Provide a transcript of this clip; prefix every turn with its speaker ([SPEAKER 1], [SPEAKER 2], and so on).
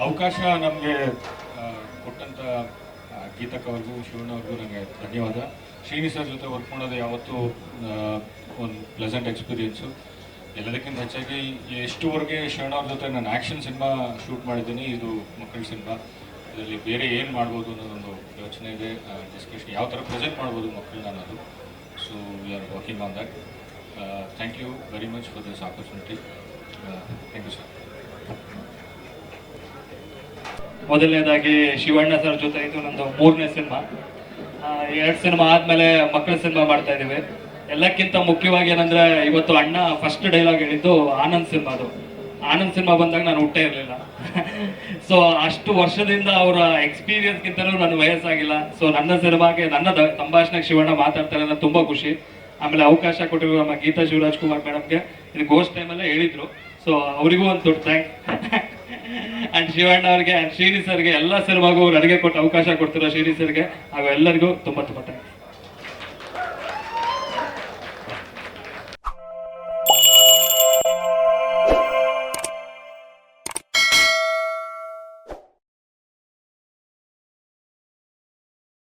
[SPEAKER 1] ಅವಕಾಶ ನಮಗೆ ಕೊಟ್ಟಂಥ ಗೀತಕ್ ಅವ್ರಿಗೂ ಶಿವಣ್ಣ ಅವ್ರಿಗೂ ನನಗೆ ಧನ್ಯವಾದ. ಶ್ರೀನಿ ಸರ್ ಜೊತೆ ವರ್ಕ್ ಮಾಡೋದು ಯಾವತ್ತೂ ಒಂದು ಪ್ಲೆಸೆಂಟ್ ಎಕ್ಸ್ಪೀರಿಯೆನ್ಸು. ಎಲ್ಲದಕ್ಕಿಂತ ಹೆಚ್ಚಾಗಿ ಎಷ್ಟುವರೆಗೆ ಶಿವಣ್ಣ ಅವ್ರ ಜೊತೆ ನಾನು ಆ್ಯಕ್ಷನ್ ಸಿನಿಮಾ ಶೂಟ್ ಮಾಡಿದ್ದೀನಿ, ಇದು ಮಕ್ಕಳ ಸಿನಿಮಾ. ಇದರಲ್ಲಿ ಬೇರೆ ಏನು ಮಾಡ್ಬೋದು ಅನ್ನೋದೊಂದು ಯೋಚನೆ ಇದೆ, ಡಿಸ್ಕಷನ್ ಯಾವ ಥರ ಪ್ರೆಸೆಂಟ್ ಮಾಡ್ಬೋದು ಮಕ್ಕಳನ್ನ ಅನ್ನೋದು. So we are working on that. Thank you very much for this opportunity. Thank you sir.
[SPEAKER 2] ಮೊದಲನೇದಾಗಿ ಶಿವಣ್ಣ ಸರ್ ಜೊತೆ ಇದು ನಂದು 3ನೇ ಸಿನಿಮಾ. 2 ಸಿನಿಮಾ ಆದಮೇಲೆ ಮಕ್ಕಳ ಸಿನಿಮಾ ಮಾಡ್ತಾ ಇದ್ದೀವಿ. ಎಲ್ಲಕ್ಕಿಂತ ಮುಖ್ಯವಾಗಿ ಏನಂದರೆ, ಇವತ್ತು ಅಣ್ಣ ಫಸ್ಟ್ ಡೈಲಾಗ್ ಹೇಳಿದ್ದು ಆನಂದ್ ಸಿನಿಮಾದು. ಆನಂದ್ ಸಿನಿಮಾ ಬಂದಾಗ ನಾನು ಹುಟ್ಟೇ ಇರಲಿಲ್ಲ. ಸೊ ಅಷ್ಟು ವರ್ಷದಿಂದ ಅವರ ಎಕ್ಸ್ಪೀರಿಯನ್ಸ್ಗಿಂತಲೂ ನನ್ನ ವಯಸ್ಸಾಗಿಲ್ಲ. ಸೊ ನನ್ನ ಸಿನಿಮಾಗೆ ನನ್ನ ಸಂಭಾಷಣೆಗೆ ಶಿವಣ್ಣ ಮಾತಾಡ್ತಾರೆ ಅನ್ನೋದು ತುಂಬ ಖುಷಿ. ಆಮೇಲೆ ಅವಕಾಶ ಕೊಟ್ಟಿರೋ ನಮ್ಮ ಗೀತಾ ಶಿವರಾಜ್ ಕುಮಾರ್ ಮೇಡಮ್ಗೆ ಇದು ಗೋಸ್ಟ್ ಟೈಮಲ್ಲೇ ಹೇಳಿದ್ರು. ಸೊ ಅವರಿಗೂ ಒಂದು ದೊಡ್ಡ ಥ್ಯಾಂಕ್ಸ್. ಆ್ಯಂಡ್ ಶಿವಣ್ಣ ಅವ್ರಿಗೆ ಆ್ಯಂಡ್ ಶ್ರೀನಿ ಸರ್ಗೆ ಎಲ್ಲ ಸಿನಿಮಾಗೂ ನನಗೆ ಕೊಟ್ಟು ಅವಕಾಶ ಕೊಡ್ತಿರೋ ಶ್ರೀನಿ ಸರ್ಗೆ ಹಾಗೂ ಎಲ್ಲರಿಗೂ ತುಂಬ ತುಂಬ ಥ್ಯಾಂಕ್ಸ್.